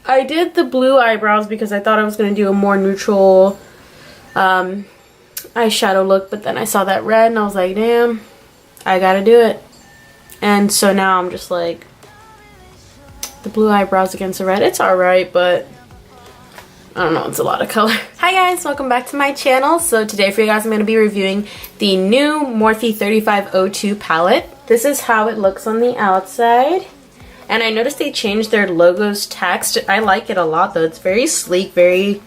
I did the blue eyebrows because I thought I was going to do a more neutral eyeshadow look, but then I saw that red and I was like, damn, I gotta do it. And so now I'm just like, the blue eyebrows against the red, it's alright, but I don't know, it's a lot of color. Hi guys, welcome back to my channel. So today for you guys I'm going to be reviewing the new Morphe 35O2 palette. This is how it looks on the outside. And I noticed they changed their logo's text. I like it a lot though. It's very sleek, very,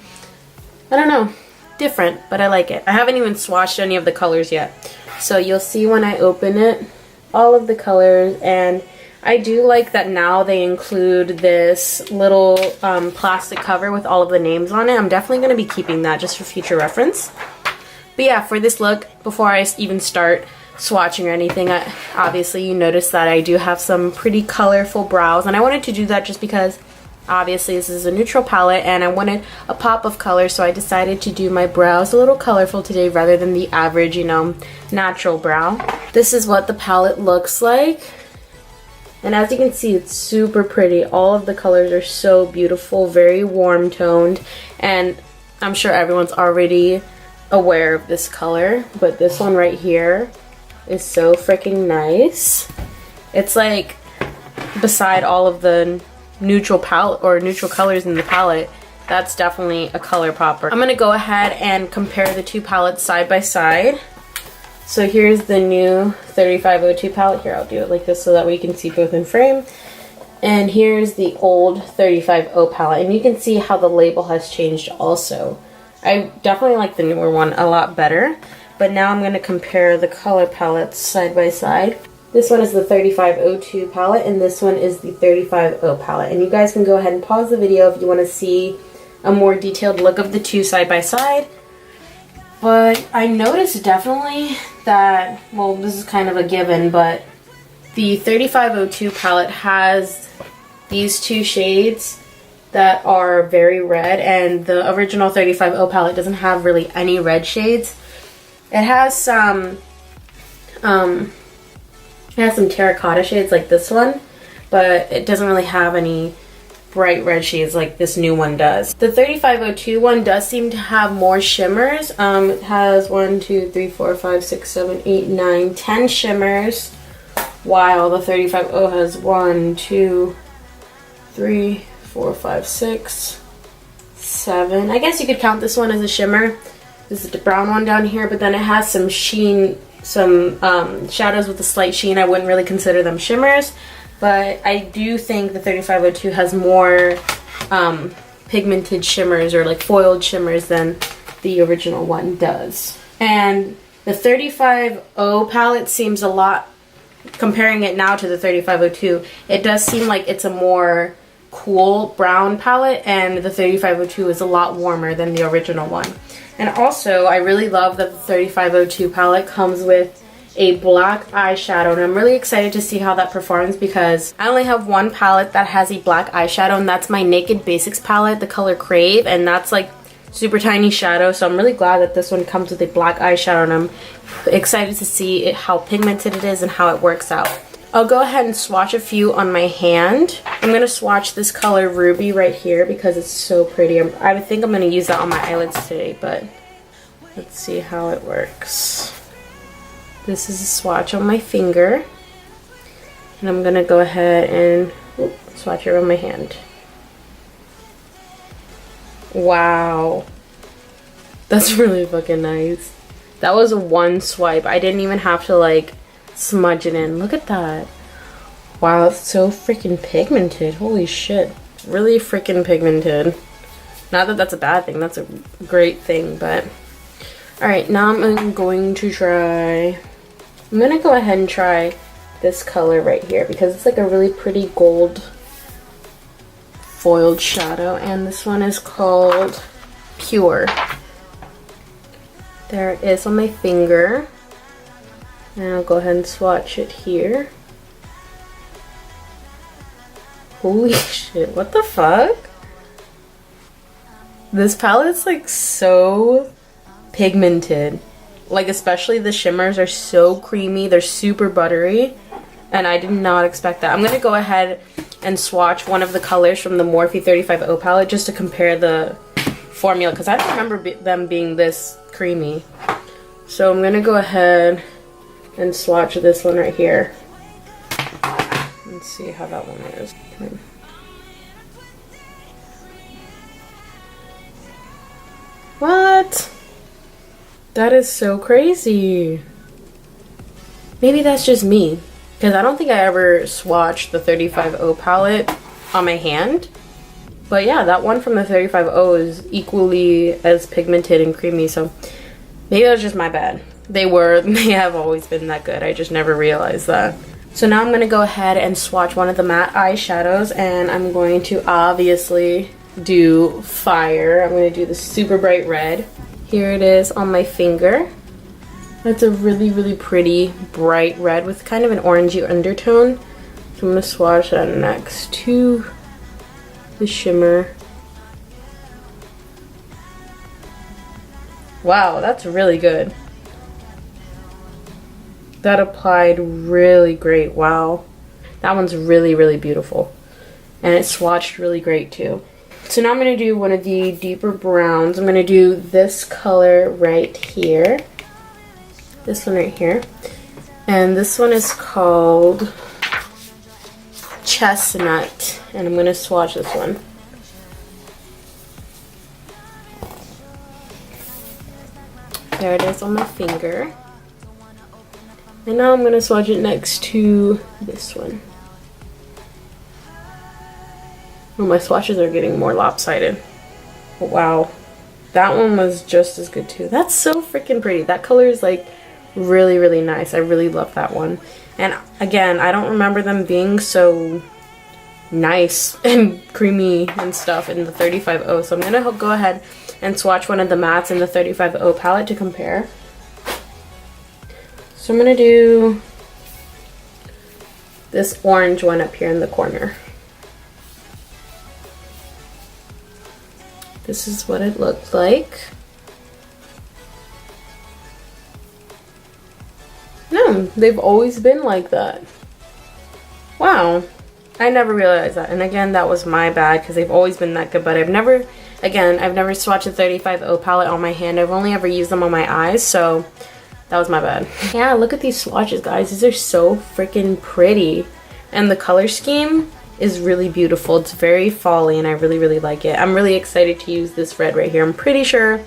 I don't know, different, but I like it. I haven't even swatched any of the colors yet. So you'll see when I open it, all of the colors, and I do like that now they include this little plastic cover with all of the names on it. I'm definitely going to be keeping that just for future reference. But yeah, for this look, before I even start swatching or anything, obviously you notice that I do have some pretty colorful brows, and I wanted to do that just because obviously this is a neutral palette and I wanted a pop of color, so I decided to do my brows a little colorful today rather than the average, you know, natural brow. This is what the palette looks like. And as you can see, it's super pretty. All of the colors are so beautiful, very warm toned, and I'm sure everyone's already aware of this color, but this one right here is so freaking nice. It's like, beside all of the neutral palette or neutral colors in the palette, that's definitely a color popper. I'm gonna go ahead and compare the two palettes side by side. So here's the new 35O2 palette. Here, I'll do it like this so that way you can see both in frame. And here's the old 35O palette. And you can see how the label has changed also. I definitely like the newer one a lot better. But now I'm going to compare the color palettes side by side. This one is the 35O2 palette and this one is the 35O palette. And you guys can go ahead and pause the video if you want to see a more detailed look of the two side by side. But I noticed definitely that, well, this is kind of a given, but the 35O2 palette has these two shades that are very red, and the original 35O palette doesn't have really any red shades. It has some terracotta shades like this one, but it doesn't really have any bright red shades like this new one does. The 35O2 one does seem to have more shimmers. It has 1, 2, 3, 4, 5, 6, 7, 8, 9, 10 shimmers, while the 35O has 1, 2, 3, 4, 5, 6, 7. I guess you could count this one as a shimmer. This is the brown one down here, but then it has some sheen, some shadows with a slight sheen. I wouldn't really consider them shimmers. But I do think the 35O2 has more pigmented shimmers or like foiled shimmers than the original one does. And the 35O palette seems a lot, comparing it now to the 35O2, it does seem like it's a more cool brown palette, and the 35O2 is a lot warmer than the original one. And also, I really love that the 35O2 palette comes with a black eyeshadow, and I'm really excited to see how that performs because I only have one palette that has a black eyeshadow, and that's my Naked Basics palette, the color Crave, and that's like super tiny shadow, so I'm really glad that this one comes with a black eyeshadow, and I'm excited to see how pigmented it is and how it works out. I'll go ahead and swatch a few on my hand. I'm going to swatch this color Ruby right here because it's so pretty. I think I'm going to use that on my eyelids today, but let's see how it works. This is a swatch on my finger, and I'm gonna go ahead and swatch it on my hand. Wow, that's really fucking nice. That was one swipe. I didn't even have to like smudge it in. Look at that. Wow, it's so freaking pigmented. Holy shit, really freaking pigmented. Not that that's a bad thing, that's a great thing, but alright, now I'm going to try, I'm going to go ahead and try this color right here because it's like a really pretty gold foiled shadow, and this one is called Pure. There it is on my finger, and I'll go ahead and swatch it here. Holy shit, what the fuck? This palette's like so pigmented. Like, especially the shimmers are so creamy, they're super buttery, and I did not expect that. I'm gonna go ahead and swatch one of the colors from the Morphe 35O palette just to compare the formula, because I don't remember them being this creamy. So I'm gonna go ahead and swatch this one right here. Let's see how that one is. Okay. What? That is so crazy. Maybe that's just me, because I don't think I ever swatched the 35O palette on my hand. But yeah, that one from the 35O is equally as pigmented and creamy, so maybe that was just my bad. They have always been that good. I just never realized that. So now I'm going to go ahead and swatch one of the matte eyeshadows, and I'm going to obviously do Fire. I'm going to do the super bright red. Here it is on my finger. That's a really, really pretty bright red with kind of an orangey undertone. So I'm going to swatch that next to the shimmer. Wow, that's really good. That applied really great. Wow. That one's really, really beautiful. And it swatched really great too. So now I'm going to do one of the deeper browns. I'm going to do this color right here. This one right here. And this one is called Chestnut. And I'm going to swatch this one. There it is on my finger. And now I'm going to swatch it next to this one. Oh, my swatches are getting more lopsided. But wow. That one was just as good too. That's so freaking pretty. That color is like really, really nice. I really love that one. And again, I don't remember them being so nice and creamy and stuff in the 35O. So I'm going to go ahead and swatch one of the mattes in the 35O palette to compare. So I'm going to do this orange one up here in the corner. This is what it looked like. No, they've always been like that. Wow. I never realized that. And again, that was my bad because they've always been that good. But I've never swatched a 35O palette on my hand. I've only ever used them on my eyes. So that was my bad. Yeah, look at these swatches, guys. These are so freaking pretty. And the color scheme is really beautiful. It's very fall-y and I really, really like it. I'm really excited to use this red right here. I'm pretty sure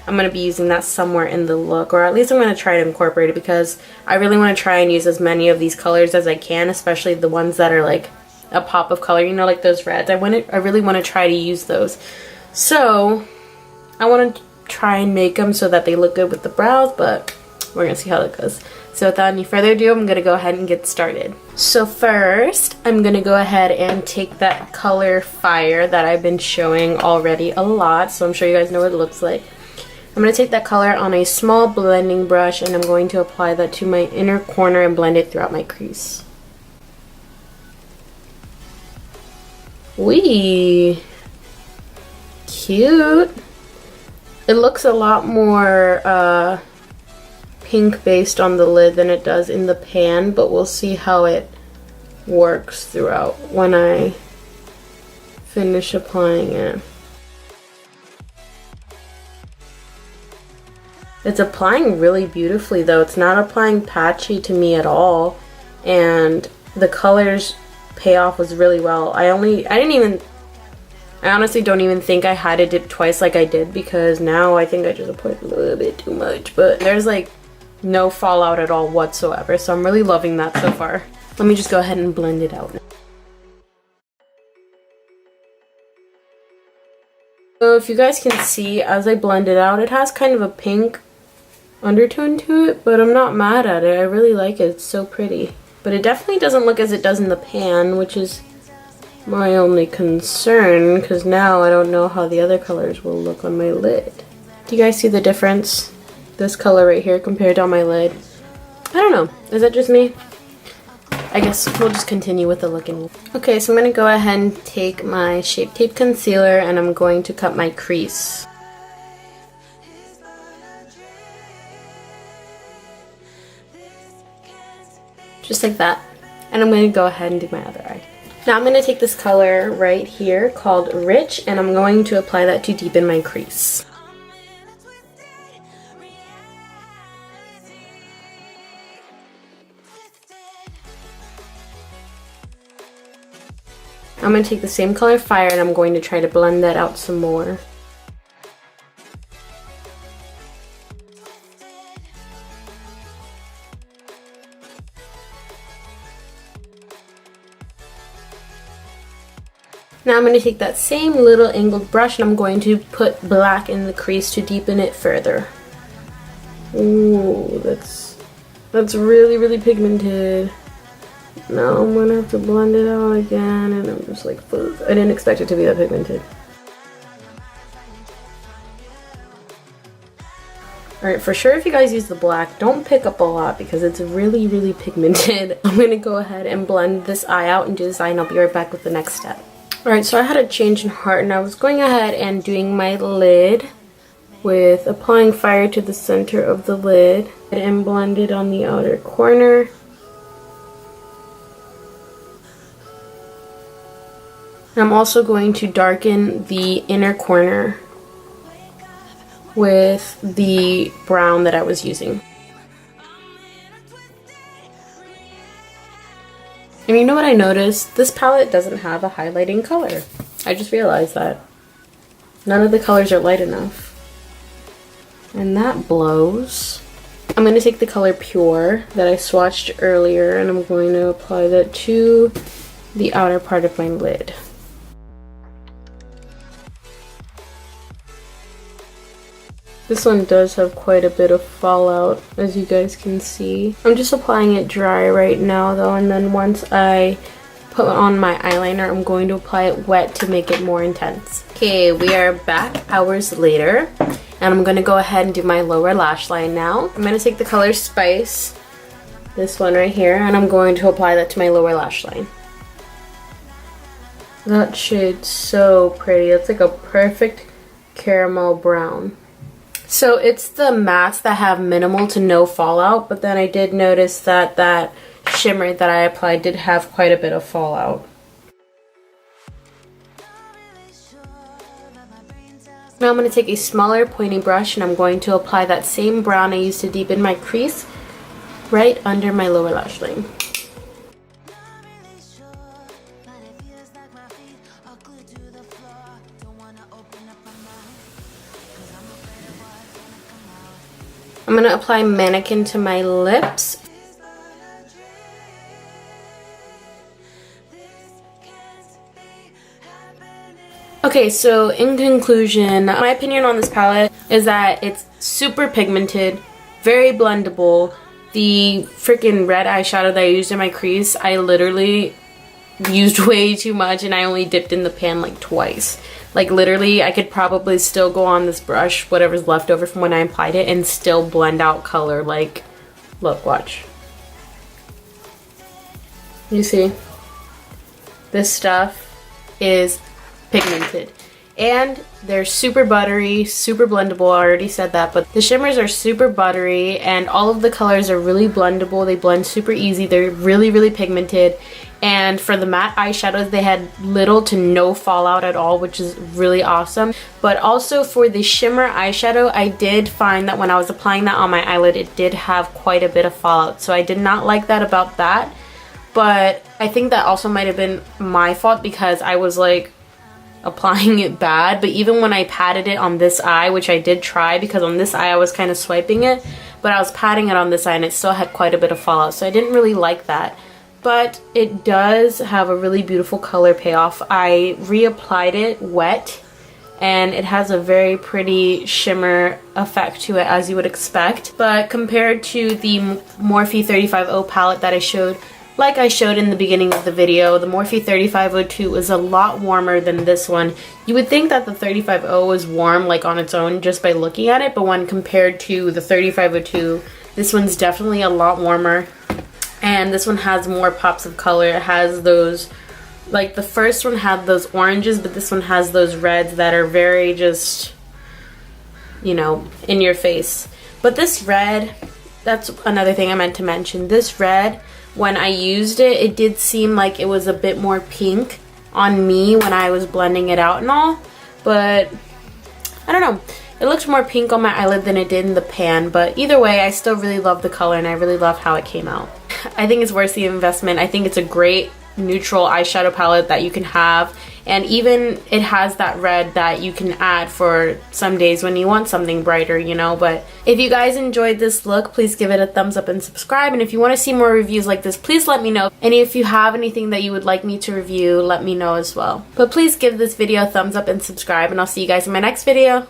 I'm going to be using that somewhere in the look, or at least I'm going to try to incorporate it because I really want to try and use as many of these colors as I can, especially the ones that are like a pop of color, you know, like those reds. I really want to try to use those. So I want to try and make them so that they look good with the brows, but we're going to see how that goes. So without any further ado, I'm going to go ahead and get started. So first, I'm going to go ahead and take that color Fire that I've been showing already a lot, so I'm sure you guys know what it looks like. I'm going to take that color on a small blending brush and I'm going to apply that to my inner corner and blend it throughout my crease. Wee! Cute! It looks a lot more pink based on the lid than it does in the pan, but we'll see how it works throughout when I finish applying it. It's applying really beautifully though. It's not applying patchy to me at all, and the colors payoff was really well. I honestly don't even think I had to dip twice like I did, because now I think I just applied a little bit too much, but there's like no fallout at all whatsoever, so I'm really loving that so far. Let me just go ahead and blend it out now. So if you guys can see, as I blend it out, it has kind of a pink undertone to it, but I'm not mad at it. I really like it. It's so pretty. But it definitely doesn't look as it does in the pan, which is my only concern, because now I don't know how the other colors will look on my lid. Do you guys see the difference? This color right here compared to on my lid. I don't know. Is that just me? I guess we'll just continue with the looking. Okay, so I'm going to go ahead and take my Shape Tape Concealer and I'm going to cut my crease. Just like that. And I'm going to go ahead and do my other eye. Now I'm going to take this color right here called Rich, and I'm going to apply that to deepen my crease. I'm going to take the same color Fire and I'm going to try to blend that out some more. Now I'm going to take that same little angled brush and I'm going to put black in the crease to deepen it further. Ooh, that's really, really pigmented. Now I'm going to have to blend it out again, and I'm just like, I didn't expect it to be that pigmented. Alright, for sure if you guys use the black, don't pick up a lot because it's really, really pigmented. I'm going to go ahead and blend this eye out and do this eye, and I'll be right back with the next step. Alright, so I had a change in heart and I was going ahead and doing my lid with applying Fire to the center of the lid and blend it on the outer corner. I'm also going to darken the inner corner with the brown that I was using. And you know what I noticed? This palette doesn't have a highlighting color. I just realized that. None of the colors are light enough. And that blows. I'm going to take the color Pure that I swatched earlier and I'm going to apply that to the outer part of my lid. This one does have quite a bit of fallout, as you guys can see. I'm just applying it dry right now though, and then once I put on my eyeliner, I'm going to apply it wet to make it more intense. Okay, we are back hours later, and I'm going to go ahead and do my lower lash line now. I'm going to take the color Spice, this one right here, and I'm going to apply that to my lower lash line. That shade's so pretty. It's like a perfect caramel brown. So it's the mattes that have minimal to no fallout, but then I did notice that that shimmer that I applied did have quite a bit of fallout. Now I'm going to take a smaller pointy brush and I'm going to apply that same brown I used to deepen my crease right under my lower lash line. I'm going to apply Mannequin to my lips. Okay, so in conclusion, my opinion on this palette is that it's super pigmented, very blendable. The freaking red eyeshadow that I used in my crease, I literally used way too much and I only dipped in the pan like twice. Like literally I could probably still go on this brush, whatever's left over from when I applied it, and still blend out color. Like, look, watch. You see? This stuff is pigmented. And they're super buttery, super blendable. I already said that, but the shimmers are super buttery and all of the colors are really blendable. They blend super easy. They're really, really pigmented. And for the matte eyeshadows, they had little to no fallout at all, which is really awesome. But also for the shimmer eyeshadow, I did find that when I was applying that on my eyelid, it did have quite a bit of fallout. So I did not like that about that. But I think that also might have been my fault because I was like applying it bad. But even when I patted it on this eye, which I did try because on this eye I was kind of swiping it, but I was patting it on this eye and it still had quite a bit of fallout. So I didn't really like that. But it does have a really beautiful color payoff. I reapplied it wet and it has a very pretty shimmer effect to it, as you would expect. But compared to the Morphe 35O palette that I showed, like I showed in the beginning of the video, the Morphe 35O2 is a lot warmer than this one. You would think that the 35O was warm like on its own just by looking at it, but when compared to the 35O2, this one's definitely a lot warmer. And this one has more pops of color. It has those, like the first one had those oranges, but this one has those reds that are very just, you know, in your face. But this red, that's another thing I meant to mention. This red when I used it, it did seem like it was a bit more pink on me when I was blending it out and all, but I don't know. It looked more pink on my eyelid than it did in the pan, but either way, I still really love the color and I really love how it came out. I think it's worth the investment. I think it's a great neutral eyeshadow palette that you can have, and even it has that red that you can add for some days when you want something brighter, you know. But if you guys enjoyed this look, please give it a thumbs up and subscribe, and if you want to see more reviews like this, please let me know. And if you have anything that you would like me to review, let me know as well. But please give this video a thumbs up and subscribe, and I'll see you guys in my next video.